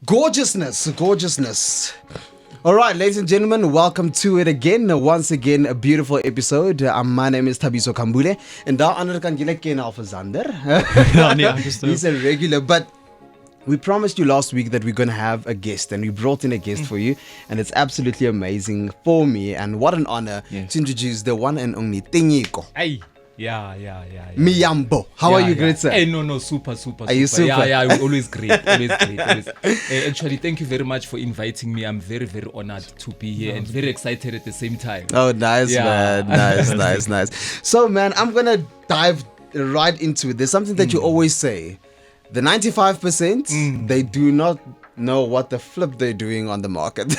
Gorgeousness, gorgeousness. All right, ladies and gentlemen, welcome to it again. Once again, a beautiful episode. My name is Thabiso Kambule, and daar ander kan julle ken al vir Zander. He's a regular, but we promised you last week that we're going to have a guest, and we brought in a guest for you, and it's absolutely amazing for me, and what an honor to introduce the one and only Tinyiko. Hey. Yeah. Miyambo. How are you, great sir? Hey, no, super. Are you super? Yeah, always great. Actually, thank you very much for inviting me. I'm very, very honored to be here and very excited at the same time. Oh, nice, man. Nice. So, man, I'm going to dive right into it. There's something that you always say. The 95%, they do not know what the flip they're doing on the market.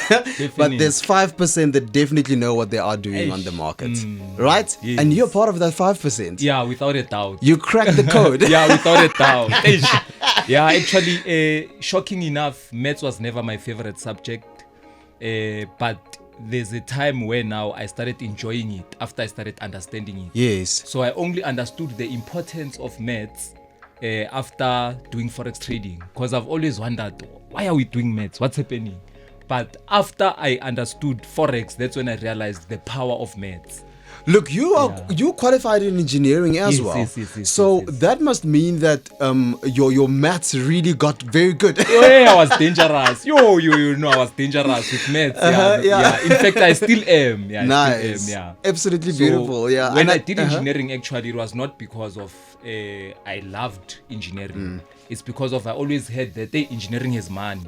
But there's 5% that definitely know what they are doing on the market. Right? Yes. And you're part of that 5%. Yeah, without a doubt. You cracked the code. Yeah, without a doubt. Yeah, actually, shocking enough, maths was never my favorite subject. But there's a time where now I started enjoying it after I started understanding it. Yes. So I only understood the importance of maths after doing Forex trading, because I've always wondered, why are we doing maths? What's happening? But after I understood Forex, that's when I realized the power of maths. Look, you qualified in engineering as well. Yes, so that must mean that your maths really got very good. Yeah, I was dangerous. You know, I was dangerous with maths. Yeah. In fact, I still am. Yeah, nice. Still am, yeah. Absolutely beautiful. Yeah. When I did engineering, actually, it was not because of I loved engineering. It's because of I always heard that engineering has money.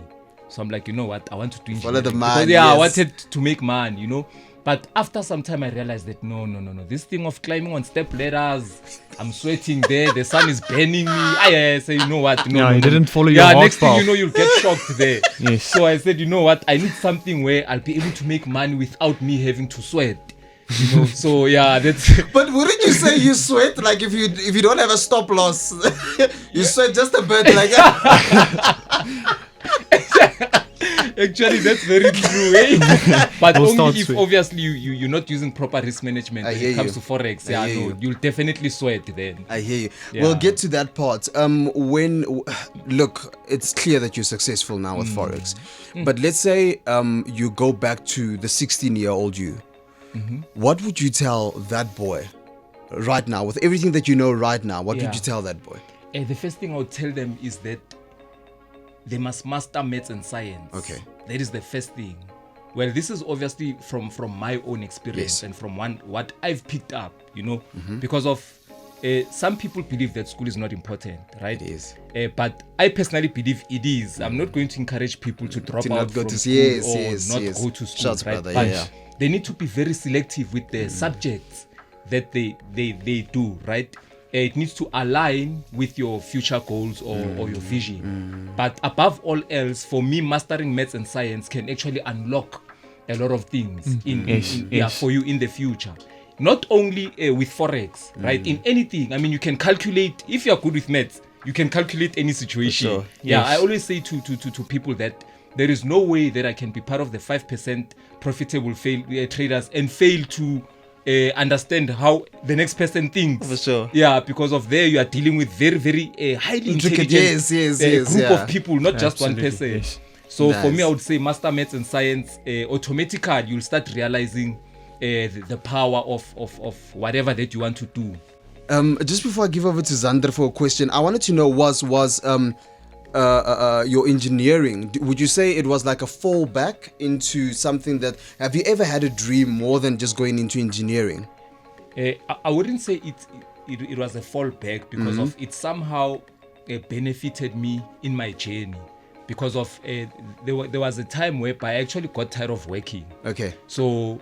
So I'm like, you know what? I want to do engineering. Follow the money. I wanted to make money, you know. But after some time, I realized that no. This thing of climbing on step ladders, I'm sweating there. The sun is burning me. I say, you know what? No, you didn't follow your heart next path. thing you know, you'll get shocked there. Yes. So I said, you know what? I need something where I'll be able to make money without me having to sweat. You know, so yeah, that's. But wouldn't you say you sweat like if you don't have a stop loss, you sweat just a bit like. Actually, that's very true. Eh? But only if sweat. obviously you're not using proper risk management when it comes to Forex. Yeah, no, you'll definitely sweat then. I hear you. Yeah. We'll get to that part. Look, it's clear that you're successful now with Forex. But let's say you go back to the 16-year-old you. What would you tell that boy right now, with everything that you know right now? What would you tell that boy? The first thing I would tell them is that they must master maths and science. Okay. That is the first thing. Well, this is obviously from my own experience and from what I've picked up, you know, because of some people believe that school is not important, right? It is. But I personally believe it is. I'm not going to encourage people to drop To out not go from to- school yes, or yes, not yes. go to school, Shots, right? brother, But yeah. they need to be very selective with the subjects that they do, right? It needs to align with your future goals or your vision. But above all else, for me, mastering maths and science can actually unlock a lot of things for you in the future. Not only with Forex, right? In anything. I mean, you can calculate, if you're good with maths, you can calculate any situation. For sure. Yeah, I always say to people that there is no way that I can be part of the 5% profitable traders and fail to understand how the next person thinks. For sure. Yeah, because of there you are dealing with very, very highly intelligent group of people, not just one person. Yes. So Nice. for me, I would say master maths and science. Automatically, you'll start realizing the power of whatever that you want to do. Just before I give over to Zander for a question, I wanted to know was your engineering, would you say it was like a fallback into something that, have you ever had a dream more than just going into engineering? I wouldn't say it was a fallback because of it somehow benefited me in my journey, because of there was a time whereby I actually got tired of working. Okay. So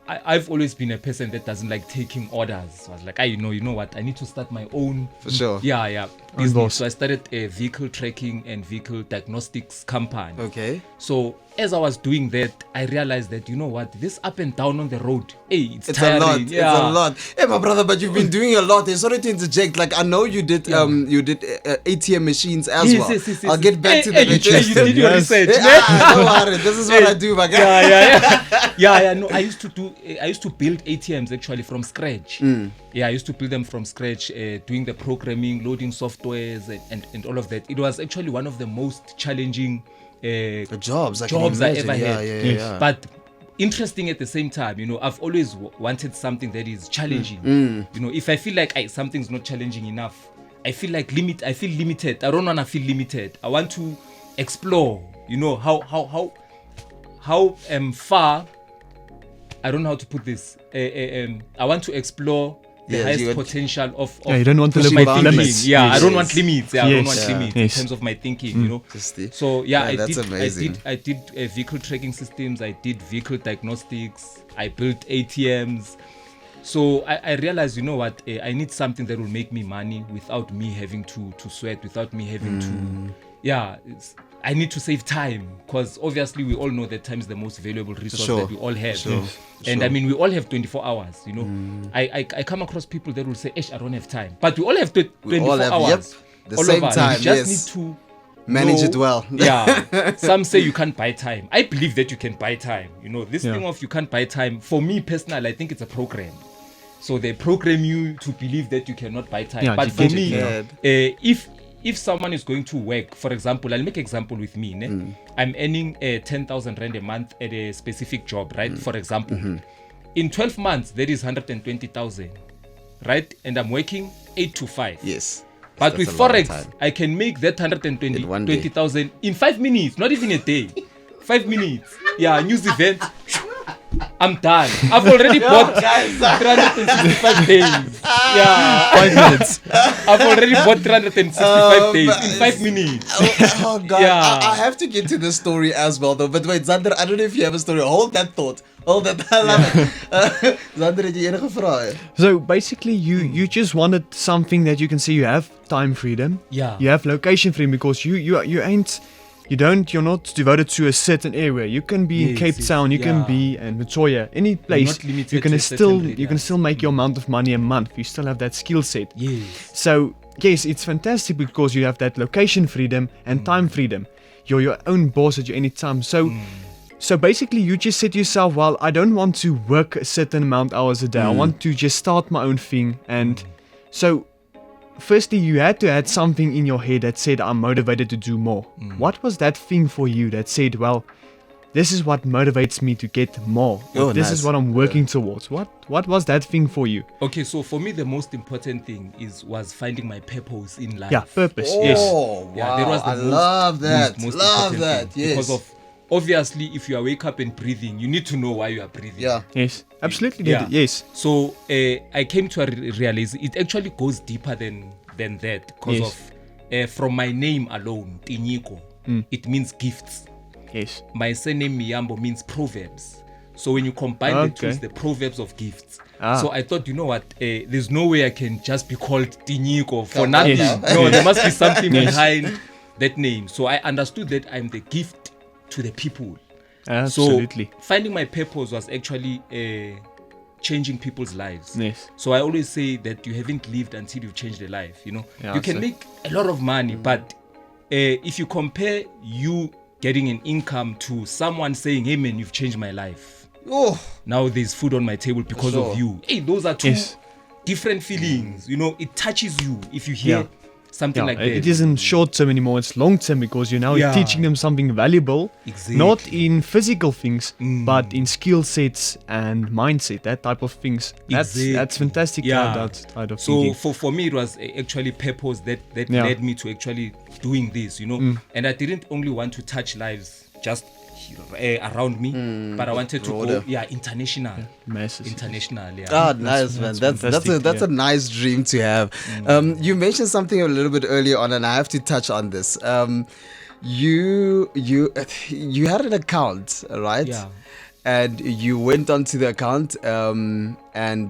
I've always been a person that doesn't like taking orders. So I was like, you know what? I need to start my own. For sure. Yeah. Business. So I started a vehicle tracking and vehicle diagnostics company. Okay. So as I was doing that, I realized that, you know what? This up and down on the road, it's a tiring. lot. Yeah. It's a lot. Hey, my brother, but you've been doing a lot. Sorry to interject. Like, I know you did ATM machines as well. Yes. I'll get back to that You later. did your research. Don't worry. This is what I do, my guy. Yeah. No, I used to build ATMs actually from scratch. Yeah, I used to build them from scratch, doing the programming, loading softwares, and all of that. It was actually one of the most challenging jobs I ever yeah, had. yeah. But interesting at the same time, I've always wanted something that is challenging. If I feel like something's not challenging enough, I feel limited. I don't want to feel limited. I want to explore, how far, I don't know how to put this. I want to explore the highest potential of you don't want to pushing live my with thinking. limits. I don't want limits. I don't want Yes. limits in terms of my thinking, So that's amazing. I did vehicle tracking systems. I did vehicle diagnostics. I built ATMs. So I realized, I need something that will make me money without me having to sweat, without me having to, I need to save time, because obviously we all know that time is the most valuable resource that we all have. And I mean, we all have 24 hours, I come across people that will say, I don't have time. But we all have 24 hours. The same time, you just need to manage it well. Some say you can't buy time. I believe that you can buy time. This thing of you can't buy time, for me personally, I think it's a program. So they program you to believe that you cannot buy time. But for me, if someone is going to work, for example, I'll make an example with me. I'm earning 10,000 rand a month at a specific job, right? For example, in 12 months, that is 120,000, right? And I'm working 8 to 5. Yes. But with Forex, I can make that 120,000 in 5 minutes, not even a day. 5 minutes. News event. I'm done. I've already bought 365 days. 5 minutes. I've already bought 365 days in 5 minutes. Oh God. I have to get to this story as well, though. But wait, Zander, I don't know if you have a story. Hold that thought. Hold that. I love it. Zander, het jy enige vrae? So basically, you just wanted something that you can see you have time freedom. Yeah. You have location freedom, because you're not devoted to a certain area. You can be in Cape Town, you can be in Pretoria, any place. You can still make your amount of money a month. You still have that skill set. Yes. So yes, it's fantastic because you have that location freedom and time freedom. You're your own boss at any time. So basically, you just said to yourself, well, I don't want to work a certain amount of hours a day. I want to just start my own thing. And so firstly, you had to add something in your head that said, I'm motivated to do more. What was that thing for you that said, well, this is what motivates me to get more. This is what I'm working towards. What was that thing for you? Okay, so for me, the most important thing was finding my purpose in life. Yeah, purpose. Oh, Yes. wow. That was I love that. most Love important that. thing. Yes. Because of, obviously, if you wake up and breathing, you need to know why you are breathing. Yeah. Yes. Absolutely. Yeah. Yes. So I came to realize it actually goes deeper than that, because of from my name alone, Tinyiko, it means gifts. Yes. My surname Miyambo means proverbs. So when you combine the two, it's the proverbs of gifts. So I thought, there's no way I can just be called Tinyiko for nothing. No, there must be something behind that name. So I understood that I'm the gift to the people. Absolutely. So finding my purpose was actually changing people's lives. Yes. So I always say that you haven't lived until you've changed a life. Yeah, you can make a lot of money, but if you compare you getting an income to someone saying, hey man, you've changed my life. Now there's food on my table because of you. Hey, those are two different feelings. It touches you if you hear something like that. It isn't short term anymore, it's long term, because you're now teaching them something valuable. Exactly. Not in physical things, but in skill sets and mindset, that type of things. That's fantastic. That so for me, it was actually purpose that led me to actually doing this, and I didn't only want to touch lives just around me, but I wanted to go international. Masses. International. Nice, man. That's a nice dream to have. You mentioned something a little bit earlier on, and I have to touch on this. You had an account, right? Yeah. And you went onto the account, and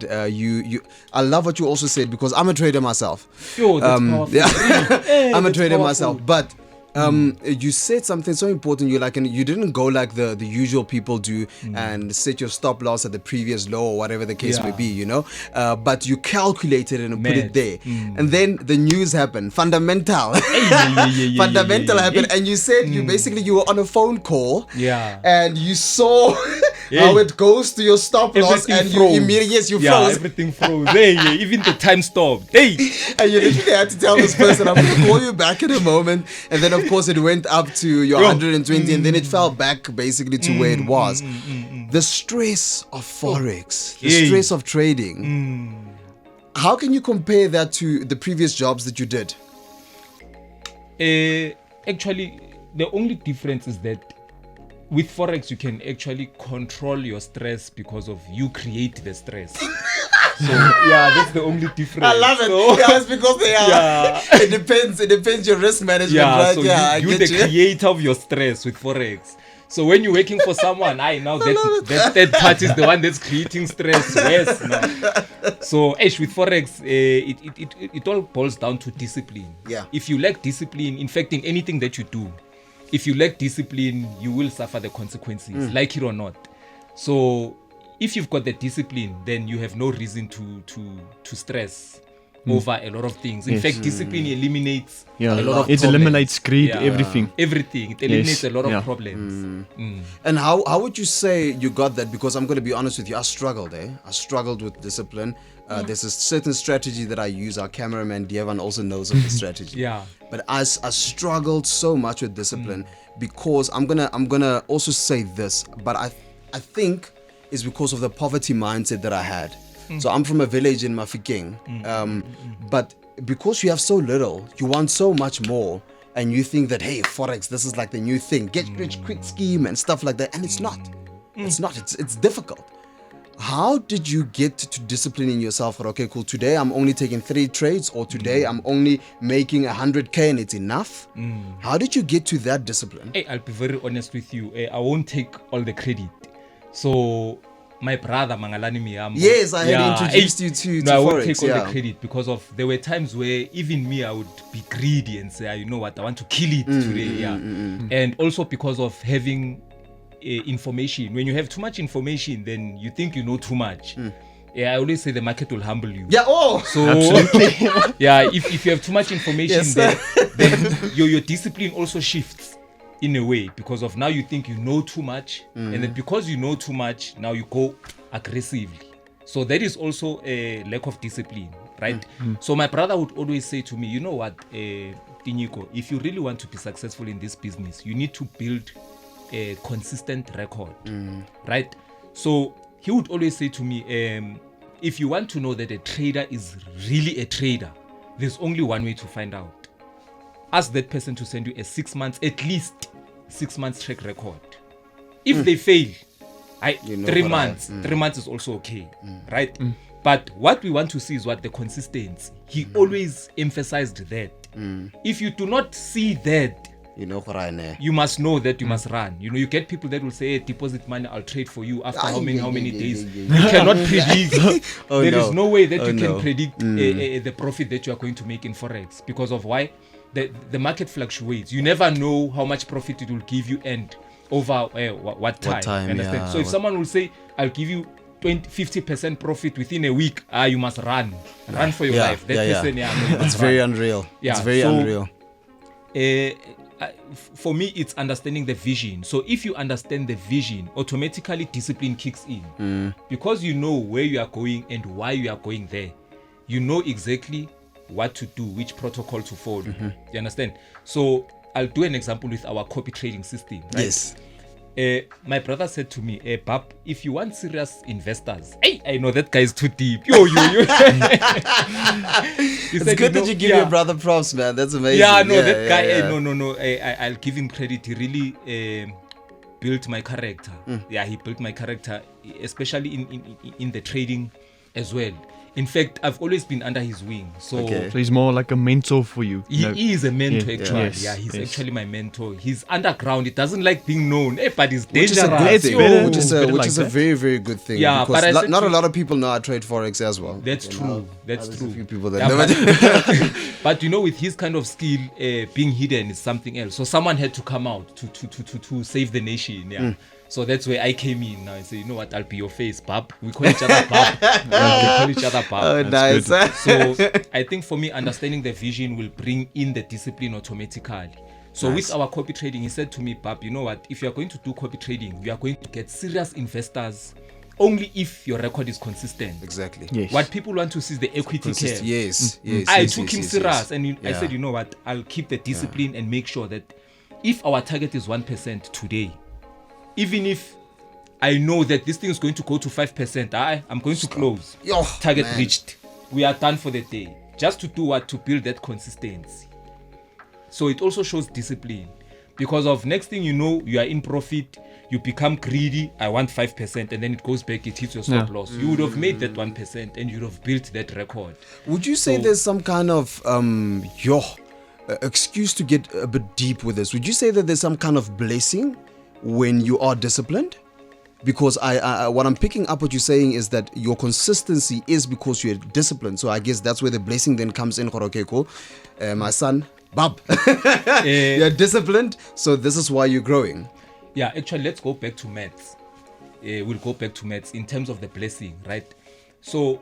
you I love what you also said, because I'm a trader myself. Yo, that's powerful. Yeah. I'm a trader powerful. myself, but you said something so important. You didn't go like the usual people do and set your stop loss at the previous low or whatever the case may be, but you calculated and put it there. And then the news happened. Fundamental happened, and you said you were on a phone call, and you saw how it goes to your stop loss Everything and froze. you immediately, yes, you Yeah, froze. everything froze. Hey, yeah, even the time stopped. Hey. And you literally had to tell this person, I'm going to call you back in a moment. And then, of course, it went up to your 120 and then it fell back basically to where it was. The stress of Forex, the stress of trading. How can you compare that to the previous jobs that you did? Actually, the only difference is that with Forex, you can actually control your stress because of you create the stress. So yeah, that's the only difference. I love it. So, Yeah, it's because they are. Yeah. It depends your risk management, yeah, right? so Yeah, you're the creator of your stress with Forex. So when you're working for someone, now that third party is the one that's creating stress. Yes, no. So with Forex, it all boils down to discipline. Yeah. If you lack discipline, in fact, in anything that you do, if you lack discipline, you will suffer the consequences, like it or not. So if you've got the discipline, then you have no reason to stress over a lot of things. In fact, discipline eliminates a lot of problems. It eliminates greed, Yeah. everything. Everything. It eliminates Yes. a lot of Yeah. problems. And how would you say you got that? Because I'm going to be honest with you, I struggled. I struggled with discipline. There's a certain strategy that I use. Our cameraman Dievan also knows of the strategy. Yeah. But I struggled so much with discipline because I'm gonna also say this, but I think it's because of the poverty mindset that I had. So I'm from a village in Mafikeng, but because you have so little, you want so much more, and you think that, hey, Forex, this is like the new thing, get rich quick scheme and stuff like that, and it's not. It's not. It's difficult. How did you get to disciplining yourself? Okay, cool. Today I'm only taking 3 trades, or today I'm only making 100K and it's enough. How did you get to that discipline? Hey, I'll be very honest with you. I won't take all the credit. So my brother Mangalani Miyambo. Yes, I had introduced you to I won't Forex, take all the credit because of there were times where even me, I would be greedy and say, you know what, I want to kill it today. And also because of having information. When you have too much information, then you think you know too much. I always say the market will humble you. Yeah, So yeah, if you have too much information, then your discipline also shifts in a way because of now you think you know too much, and then because you know too much, now you go aggressively. So that is also a lack of discipline, right? So my brother would always say to me, you know what, Tinyiko, if you really want to be successful in this business, you need to build a consistent record, right? So he would always say to me, if you want to know that a trader is really a trader, there's only one way to find out. Ask that person to send you a 6 months, at least 6 months track record. If they fail, 3 months. 3 months is also okay, right? But what we want to see is what the consistency. He always emphasized that. If you do not see that, you must know that you must run. You get people that will say, hey, deposit money, I'll trade for you after how many days. You cannot predict. There is no way that you can predict the profit that you are going to make in Forex because of why the market fluctuates. You never know how much profit it will give you and over what time. Understand? So if someone will say, I'll give you 50% profit within a week, you must run for your life. That person, it's very unreal. It's very unreal. For me, it's understanding the vision. So if you understand the vision, automatically discipline kicks in. Because you know where you are going and why you are going there. You know exactly what to do, which protocol to follow. You understand? So I'll do an example with our copy trading system. Right? Yes. My brother said to me, Bab, if you want serious investors, I know that guy is too deep. Yo. It's good that you give your brother props, man. That's amazing. That guy, no. I'll give him credit. He really built my character. He built my character, especially in the trading as well. In fact, I've always been under his wing. So he's more like a mentor for you. He is a mentor, actually. He's actually my mentor. He's underground. He doesn't like being known, but he's dangerous. Which is a very, very good thing. Yeah, because but not a lot of people know I trade Forex as well. That's true. That's true. A few people that never. But with his kind of skill, being hidden is something else. So someone had to come out to save the nation. Yeah. So that's where I came in now and say, you know what, I'll be your face, Bab. We call each other Bab. We call each other Bab. Oh, nice. So I think for me, understanding the vision will bring in the discipline automatically. So Nice. with our copy trading, he said to me, Bab, you know what? If you are going to do copy trading, you are going to get serious investors only if your record is consistent. Exactly. Yes. What people want to see is the equity curve. Yes, yes. I yes, took yes, him yes, serious yes. and I Yeah. said, you know what? I'll keep the discipline and make sure that if our target is 1% today, even if I know that this thing is going to go to 5%, I'm going to close. Yo, Target man. reached. We are done for the day. Just to do what? To build that consistency. So it also shows discipline. Because of next thing you know, you are in profit, you become greedy, I want 5%, and then it goes back, it hits your stop Yeah. loss. You would have made that 1% and you would have built that record. Would you say So- there's some kind of excuse to get a bit deep with this? Would you say that there's some kind of blessing when you are disciplined? Because I what I'm picking up what you're saying is that your consistency is because you're disciplined. So I guess that's where the blessing then comes in. Okay, cool. My son, Bab, you're disciplined, so this is why you're growing. Yeah, actually, let's go back to maths. We'll go back to maths in terms of the blessing, right? So,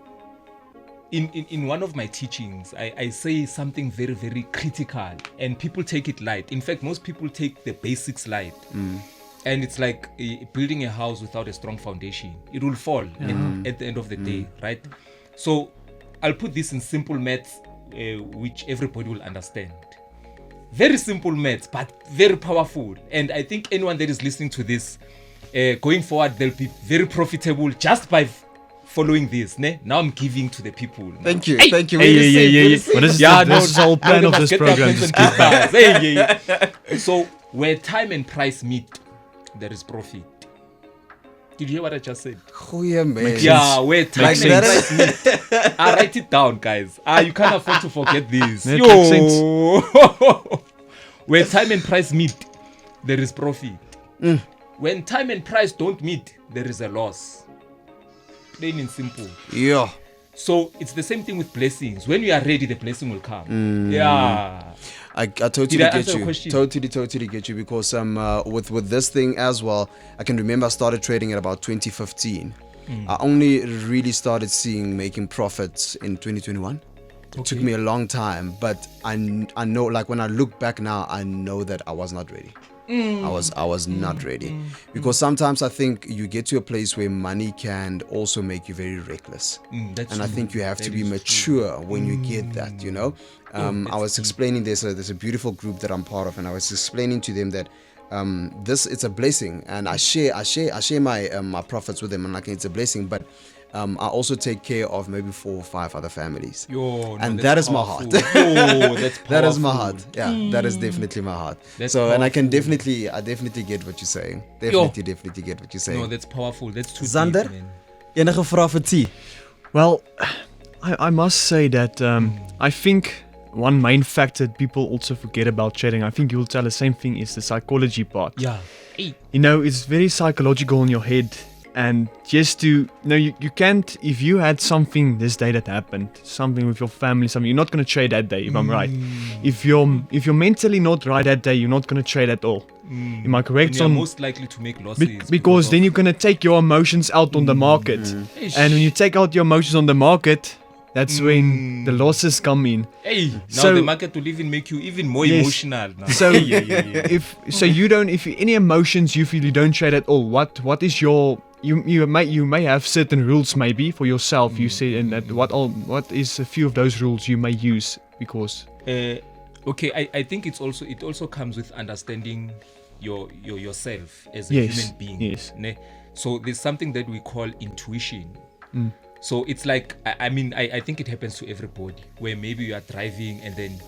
in one of my teachings, I say something very, very critical, and people take it light. In fact, most people take the basics light. And it's like building a house without a strong foundation. It will fall at the end of the day, right? So, I'll put this in simple maths, which everybody will understand. Very simple maths, but very powerful. And I think anyone that is listening to this, going forward, they'll be very profitable just by following this. Ne? Now I'm giving to the people. Now. Thank you, Hey, thank you. Hey, Very yeah, safe, yeah, very yeah. safe. But this is Yeah, the, this is the whole plan they of must this get their program. pens Just and give back. papers. Hey, yeah. So where time and price meet, there is profit. Did you hear what I just said? Oh yeah, man. Yeah, where time Like and that price meet. I write it down, guys. You can't afford to forget this. That makes Yo. Where time and price meet, there is profit. When time and price don't meet, there is a loss. Plain and simple. Yeah. So it's the same thing with blessings. When you are ready, the blessing will come. Yeah. I totally Did I get answer your you. question? Totally get you because with this thing as well, I can remember I started trading at about 2015. I only really started making profits in 2021. It took me a long time, but I know, like when I look back now, I know that I was not ready. I was not ready because sometimes I think you get to a place where money can also make you very reckless, That's and I true. think you have to That be is mature when you get that. You know, I was explaining there's a beautiful group that I'm part of, and I was explaining to them that it's a blessing, and I share my my profits with them, and like it's a blessing, but I also take care of maybe 4 or 5 other families. Yo, no, And that's that is my powerful. heart. Yo, that's powerful. That is my heart. Yeah, that is definitely my heart. That's So, and I powerful. definitely get what you're saying. Yo. Definitely get what you're saying. No, that's powerful. That's too Zander? deep, man. Enige vraag vir T? Well, I must say that I think one main factor that people also forget about trading, I think you'll tell the same thing, is the psychology part. Yeah. Hey. You know, it's very psychological in your head. And just to, you can't, if you had something this day that happened, something with your family, something, you're not going to trade that day, if I'm right. If you're mentally not right that day, you're not going to trade at all. Am I correct? And you're most likely to make losses. Because then you're going to take your emotions out on the market. And when you take out your emotions on the market, that's when the losses come in. Hey, now So- the market will even make you even more Yes. emotional now. So yeah. if any emotions you feel you don't trade at all, what is your you may have certain rules maybe for yourself. You say, and that what is a few of those rules you may use because Okay, I think it also comes with understanding yourself as a Yes, human being. yes. Ne? So there's something that we call intuition. So it's like I think it happens to everybody where maybe you are driving and then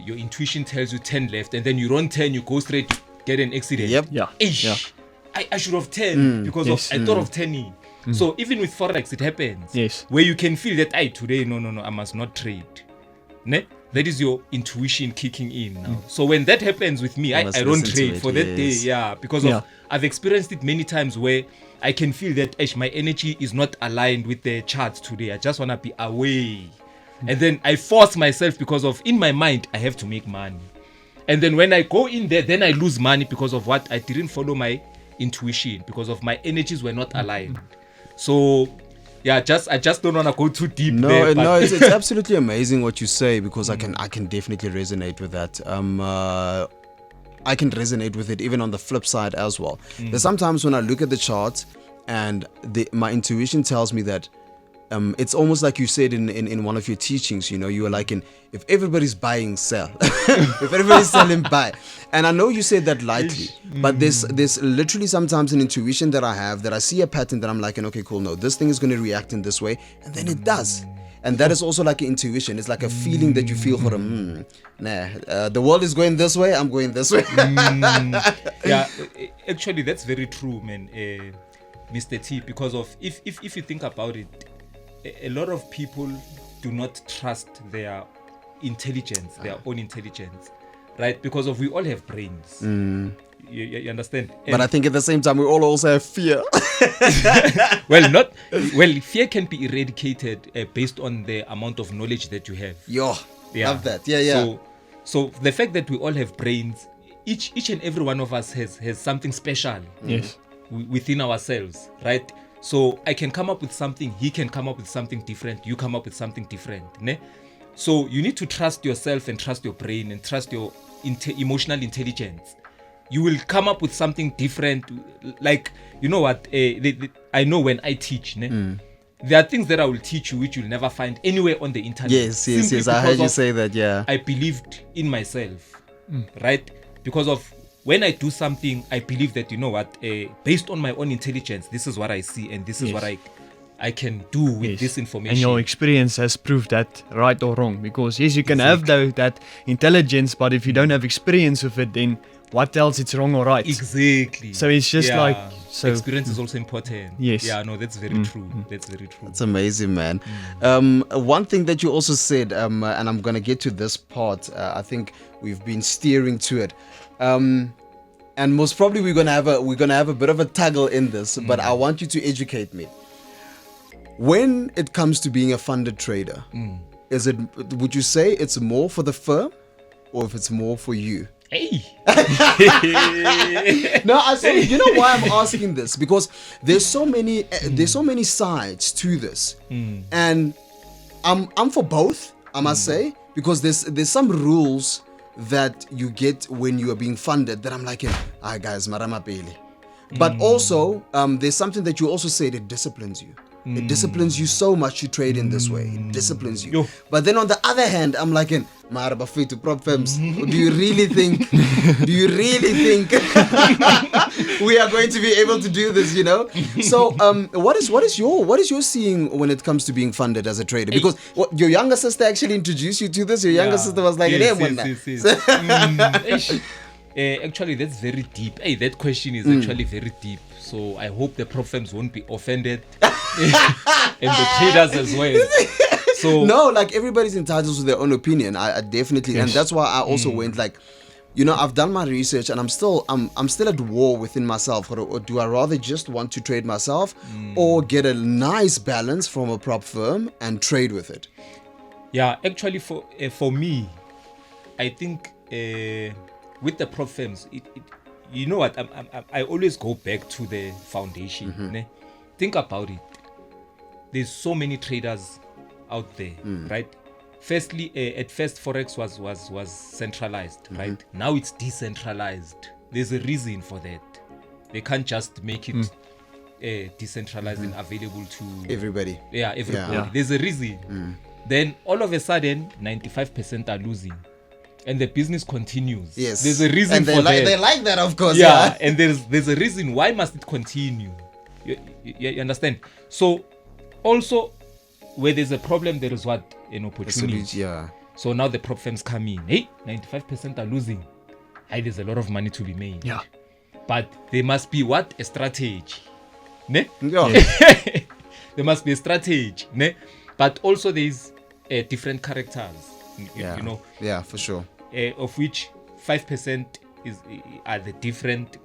your intuition tells you turn left and then you don't turn, you go straight, get an accident. Yep. yeah. Eish, I should have turned because yes. I thought of turning. So even with Forex, it happens. Yes. Where you can feel that today, no, I must not trade. Ne? That is your intuition kicking in now. So when that happens with me, I must don't listen to trade it, for that day. yes. Yeah, because Yeah. I've experienced it many times where I can feel that my energy is not aligned with the charts today. I just want to be away. And then I force myself because in my mind, I have to make money. And then when I go in there, then I lose money because of what? I didn't follow my intuition because of my energies were not aligned. So yeah, I just don't want to go too deep there. No, But it's absolutely amazing what you say because I can definitely resonate with that. I can resonate with it even on the flip side as well. There's sometimes when I look at the chart and my intuition tells me that it's almost like you said in one of your teachings, you know, you were like, if everybody's buying, sell. If everybody's selling, buy. And I know you said that lightly, but there's literally sometimes an intuition that I have, that I see a pattern that I'm like, okay, cool, no, this thing is going to react in this way, and then it does. And that is also like an intuition. It's like a feeling that you feel for the world is going this way, I'm going this way. Yeah, actually, that's very true, man, Mr. T, because of if you think about it, a lot of people do not trust their intelligence, their own intelligence, right? Because of we all have brains. You understand? But I think at the same time we all also have fear. well, fear can be eradicated based on the amount of knowledge that you have. Love that. Yeah. So the fact that we all have brains, each and every one of us has something special. Yes. Within ourselves, right? So I can come up with something, he can come up with something different, you come up with something different. Ne? So you need to trust yourself and trust your brain and trust your emotional intelligence. You will come up with something different. Like, you know what, I know when I teach, there are things that I will teach you which you'll never find anywhere on the internet. Yes, I heard you say that, yeah. I believed in myself, right? Because of when I do something, I believe that, you know what, based on my own intelligence, this is what I see and this is what I can do with this information. And your experience has proved that right or wrong. Because yes, you can have that intelligence, but if you don't have experience with it, then what tells it's wrong or right? Exactly. So it's just like... So experience is also important. Yes. Yeah, no, that's very true. That's very true. That's amazing, man. One thing that you also said, and I'm going to get to this part, I think we've been steering to it. And most probably we're gonna have a bit of a toggle in this, but I want you to educate me. When it comes to being a funded trader, would you say it's more for the firm or if it's more for you? Hey. No, you know why I'm asking this? Because there's so many sides to this, and I'm for both. I must say, because there's some rules that you get when you are being funded that I'm like, guys, marama pele. But also, there's something that you also said, it disciplines you. It disciplines you so much to trade in this way. It disciplines you. But then on the other hand, I'm like, to prop firms, do you really think we are going to be able to do this, you know? So what is your seeing when it comes to being funded as a trader? Because your younger sister actually introduced you to this. Your younger sister was like, actually, that's very deep. Hey, that question is actually very deep. So I hope the prop firms won't be offended. And the traders as well. So no, like everybody's entitled to their own opinion. I definitely, and that's why I also went like, you know, I've done my research and I'm still at war within myself. Or do I rather just want to trade myself or get a nice balance from a prop firm and trade with it? Yeah, actually, for me, I think with the prop firms, you know what? I always go back to the foundation. Think about it. There's so many traders out there, right? Firstly, at first Forex was centralized, right? Now it's decentralized. There's a reason for that. They can't just make it decentralized and available to everybody. Yeah, everybody. Yeah. There's a reason. Then all of a sudden, 95% are losing. And the business continues. Yes. There's a reason for that. They like that, of course. Yeah, and there's a reason. Why must it continue? You understand? So, also, where there's a problem, there is what? An opportunity. Yeah. So now the prop firms come in. Hey, 95% are losing. Hey, there's a lot of money to be made. Yeah. But there must be what? A strategy. Ne? Yeah. There must be a strategy. Ne? But also there's different characters. You know. Yeah, for sure. Of which 5% are the different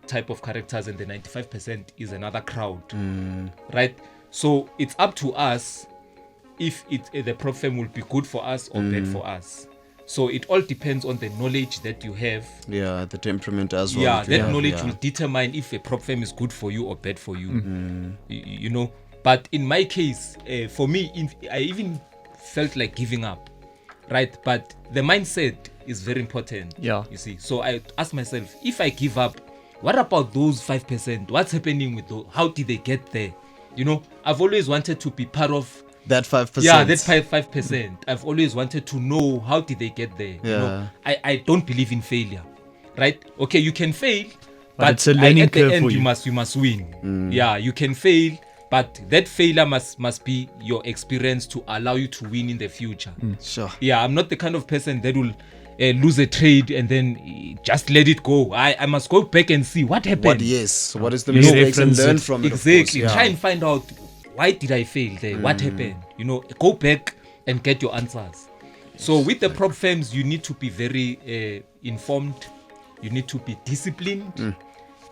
type of characters, and the 95% is another crowd, right? So it's up to us if the prop firm will be good for us or bad for us. So it all depends on the knowledge that you have. Yeah, the temperament as well. Yeah, that knowledge will determine if a prop firm is good for you or bad for you. You know. But in my case, for me, I even felt like giving up. right? But the mindset is very important. Yeah. You see, so I ask myself, if I give up, what about those 5%? What's happening with those? How did they get there? You know, I've always wanted to be part of that 5%. Yeah, that 5%. I've always wanted to know how did they get there. Yeah. You know, I don't believe in failure, right? Okay, you can fail, But it's a learning at the curve end for you you. must win. Yeah, you can fail, but that failure must be your experience to allow you to win in the future. Sure. Yeah, I'm not the kind of person that will lose a trade and then just let it go. I must go back and see what happened. What is the You mistakes and reference learn it. from it, of Exactly. course. Try and find out why did I fail there? What happened? You know, go back and get your answers. So with the prop firms, you need to be very informed. You need to be disciplined.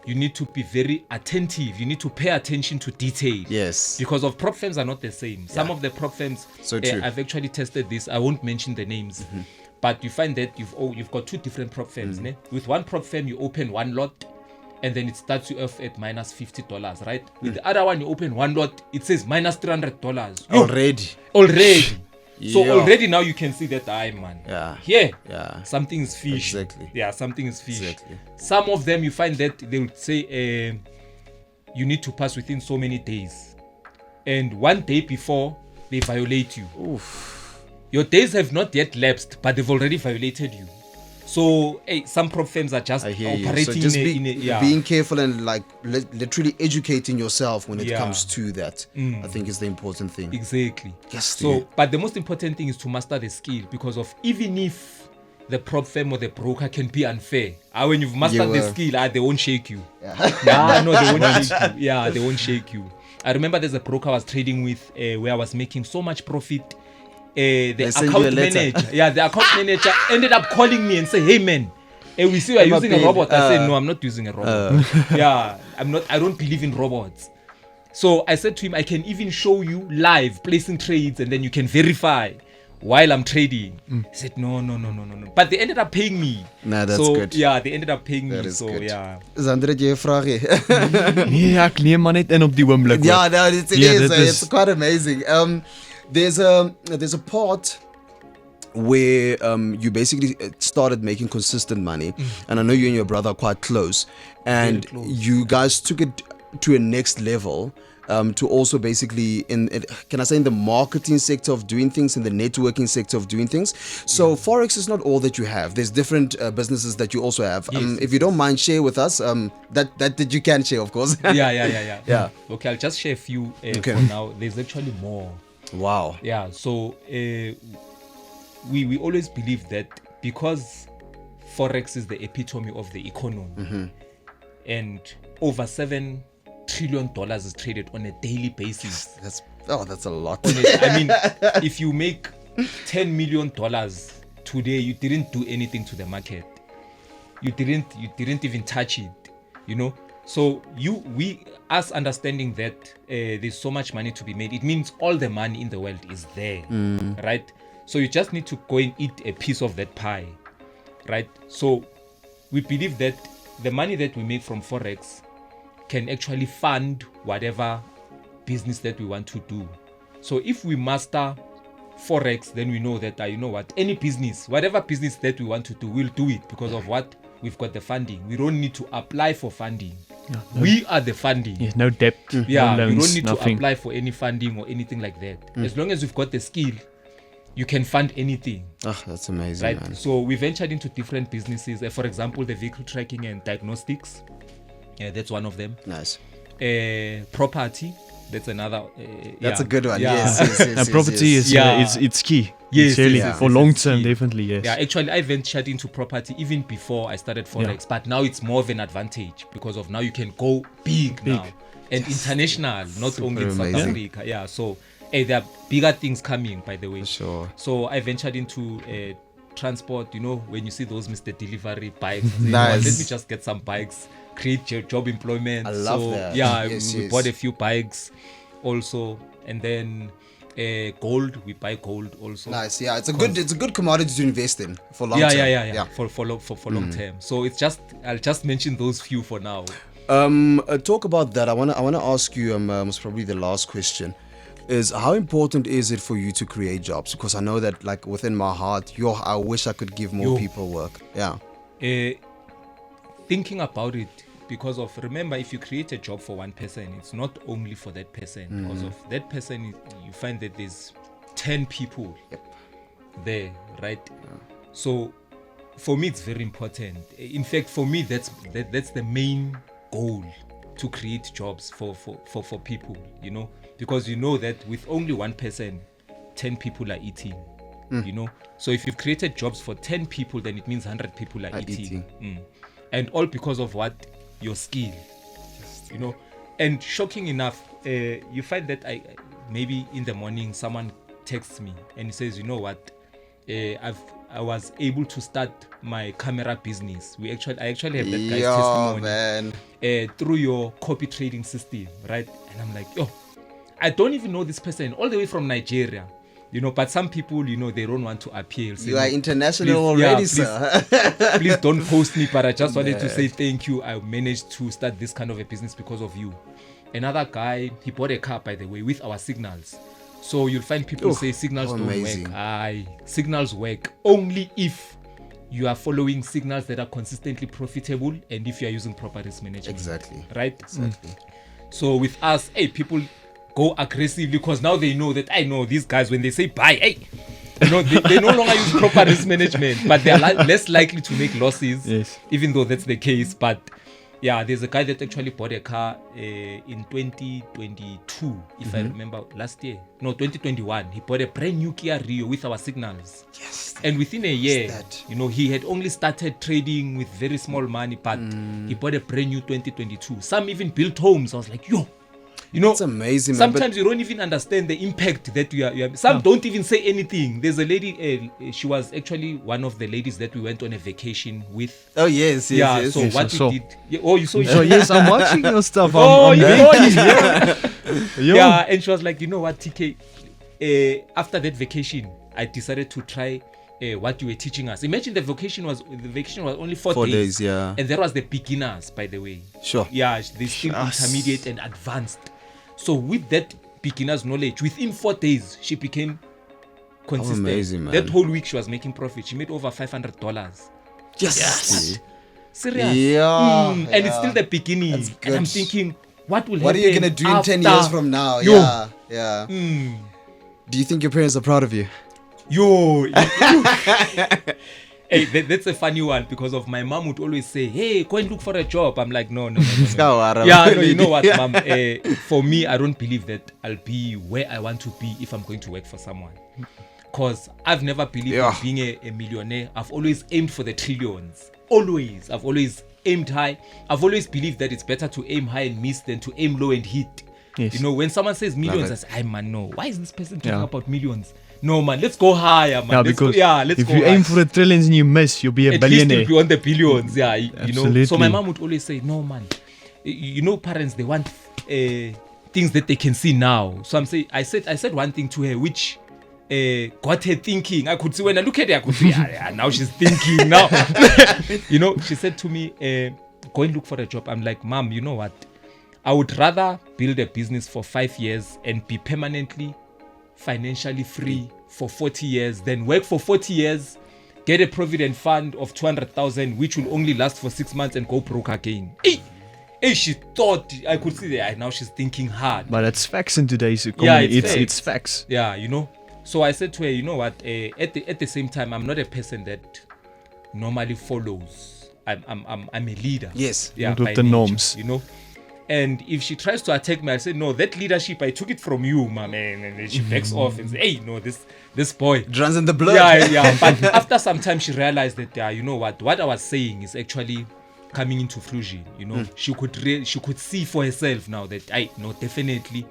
You need to be very attentive. You need to pay attention to detail. Yes. Because of prop firms are not the same. Some of the prop firms, So true. I've actually tested this. I won't mention the names. But you find that you've got two different prop firms. Ne? With one prop firm, you open one lot, and then it starts you off at minus $50, right? With the other one, you open one lot, it says minus $300. Already. So Yeah. already now you can see that man. Yeah. Here, Yeah. something is fish. Exactly. Yeah, something is fish. Exactly. Some of them you find that they would say you need to pass within so many days, and one day before they violate you. Your days have not yet lapsed, but they've already violated you. So some prop firms are just I hear you. So operating just being careful and like literally educating yourself when it Yeah. comes to that. I think is the important thing. Exactly. Yes, So, dude. but the most important thing is to master the skill, because of even if the prop firm or the broker can be unfair, when you've mastered the skill, they won't shake you. No, they won't shake you. Yeah, they won't shake you. I remember there's a broker I was trading with where I was making so much profit. The send you a account letter. manager, the account manager ended up calling me and say, "Hey man, we see you are using a robot." I said, "No, I'm not using a robot. I'm not. I don't believe in robots." So I said to him, "I can even show you live placing trades, and then you can verify while I'm trading." He said, "No. But they ended up paying me." Nah, that's so, good. Yeah, they ended up paying That me. is So good. yeah. Zander, jy 'n vraag hê? Nee, ek neem maar net in op die oomblik. hoor. Yeah, no, it Yeah, is. that It's is- quite amazing. There's a part where you basically started making consistent money, and I know you and your brother are quite close, and close. you guys took it to a next level. To also basically can I say in the marketing sector of doing things, in the networking sector of doing things. So Forex is not all that you have. There's different businesses that you also have. Yes, If you don't mind, share with us that you can share, of course. Yeah. Yeah. Okay, I'll just share a few Okay. for now. There's actually more. Wow. Yeah, so we always believe that because Forex is the epitome of the economy, and over $7 trillion is traded on a daily basis. That's a lot. I mean, if you make $10 million today, you didn't do anything to the market. You didn't even touch it, you know. So us understanding that there's so much money to be made, it means all the money in the world is there, right? So you just need to go and eat a piece of that pie, right? So we believe that the money that we make from Forex can actually fund whatever business that we want to do. So if we master Forex, then we know that you know what, any business, whatever business that we want to do, we'll do it because of what, we've got the funding. We don't need to apply for funding. We are the funding. Yeah, no debt, Yeah, no you loans, don't need nothing. to apply for any funding or anything like that. As long as you've got the skill, you can fund anything, Oh, that's amazing, right? man. So we ventured into different businesses. For example, the vehicle tracking and diagnostics. That's one of them. Nice. Property. That's another. That's a good one. Yeah. Yes. And property is Yeah. it's key. Yes, It's really yes, for yes, long it's term, key. definitely yes. Yeah, actually, I ventured into property even before I started Forex, but now it's more of an advantage because of now you can go big. Now and international, not only in South amazing. Africa. Yeah, so there are bigger things coming, by the way. Sure. So I ventured into transport. You know, when you see those Mr. Delivery bikes, I say, you know what, Nice. let me just get some bikes, create job employment. I love so, that. Yeah, Yes, we yes. bought a few bikes also, and then gold. We buy gold also. Nice. Yeah, it's a good commodity to invest in for long Yeah, term. yeah. For long term. So it's just, I'll just mention those few for now. Talk about that. I wanna ask you. Most probably the last question. is how important is it for you to create jobs? Because I know that, like, within my heart, I wish I could give more people work. Yeah. Thinking about it, because of, remember, if you create a job for one person, it's not only for that person. Because of that person, you find that there's 10 people there, right? So for me, it's very important. In fact, for me, that's the main goal, to create jobs for people, you know, because you know that with only one person, 10 people are eating, you know. So if you've created jobs for 10 people, then it means 100 people are eating. And all because of what? Your skill, you know. And shocking enough, you find that maybe in the morning someone texts me and he says, you know what, I was able to start my camera business. I actually have that guy's testimony, man. Through your copy trading system, right? And I'm like, I don't even know this person all the way from Nigeria, you know. But some people, you know, they don't want to appeal. So, you are international already, sir. Please don't post me, but I just wanted to say thank you. I managed to start this kind of a business because of you. Another guy, he bought a car, by the way, with our signals. So you'll find people say signals don't work. Signals work only if you are following signals that are consistently profitable and if you are using proper risk management. Exactly. Right? Exactly. So with us, people go aggressively because now they know that I know these guys, when they say buy, you know, they no longer use proper risk management, but they are less likely to make losses, even though that's the case. But yeah, there's a guy that actually bought a car in 2022, if I remember, last year. No, 2021. He bought a brand new Kia Rio with our signals. Yes. And within a year, you know, he had only started trading with very small money, but he bought a brand new 2022. Some even built homes. I was like, you know, it's amazing. Sometimes you don't even understand the impact that you are. Some don't even say anything. There's a lady. She was actually one of the ladies that we went on a vacation with. Oh yes. So yes, what we did? You saw it. So yes, I'm watching your stuff. Yeah, and she was like, you know what, TK? After that vacation, I decided to try what you were teaching us. Imagine the vacation was only 4 days. Yeah. And there was the beginners, by the way. Sure. Yeah, they still intermediate and advanced. So with that beginner's knowledge, within 4 days, she became consistent. Amazing, man. That whole week, she was making profit. She made over $500. Yes. Serious. Yeah. And it's still the beginning. And I'm thinking, what will happen? What are you gonna do in 10 years from now? Yeah. Do you think your parents are proud of you? Hey, that's a funny one because of my mom would always say, hey, go and look for a job. I'm like, no. You know what, mom? For me, I don't believe that I'll be where I want to be if I'm going to work for someone. Because I've never believed in being a millionaire. I've always aimed for the trillions. Always. I've always aimed high. I've always believed that it's better to aim high and miss than to aim low and hit. Yes. You know, when someone says millions, I say, man, no. Why is this person talking about millions? No, man, let's go higher, man. If you aim for the trillions and you miss, you'll be a billionaire. At least you'll be on the billions, you know. So my mom would always say, no, man. You know, parents, they want things that they can see now. So I said one thing to her, which got her thinking. I could see when I look at her, I could see, now she's thinking now. You know, she said to me, go and look for a job. I'm like, Mom, you know what? I would rather build a business for 5 years and be permanently financially free for 40 years than work for 40 years, get a provident fund of 200,000 which will only last for 6 months and go broke again. Hey, she thought, I could see that now she's thinking hard. But it's facts in today's economy. It's facts. Yeah, you know. So I said to her, you know what, at the same time, I'm not a person that normally follows. I'm a leader. Yes. Yeah, with the norms. You know. And if she tries to attack me, I say, no, that leadership, I took it from you, my man. And then she backs off and says, hey, no, this boy. It runs in the blood. Yeah. But after some time, she realized that, you know what I was saying is actually coming into fruition. You know, she could see for herself now that, definitely,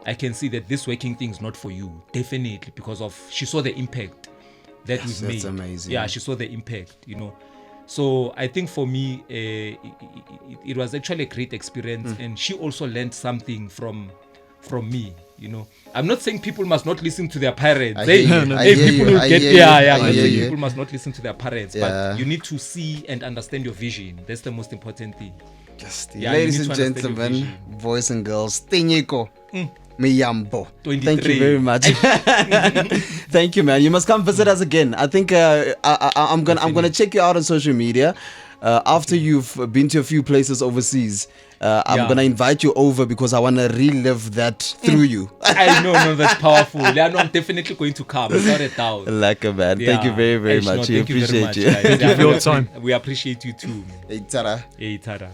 I can see that this working thing is not for you. Definitely, because she saw the impact that we've made. That's amazing. Yeah, she saw the impact, you know. So I think for me, it was actually a great experience, and she also learned something from me. You know, I'm not saying people must not listen to their parents. People must not listen to their parents, but you need to see and understand your vision. That's the most important thing. Ladies and gentlemen, boys and girls, Tinyiko. Miyambo. 23. Thank you very much. Thank you, man. You must come visit us again. I think I'm gonna check you out on social media. After you've been to a few places overseas, I'm gonna invite you over because I wanna relive that through you. I know, no, that's powerful. Yeah, no, I'm definitely going to come. Without a doubt. Like a man. Thank you very, very much. We appreciate you. Thank you for your time. We appreciate you too. Hey, Tara. Hey, Tada.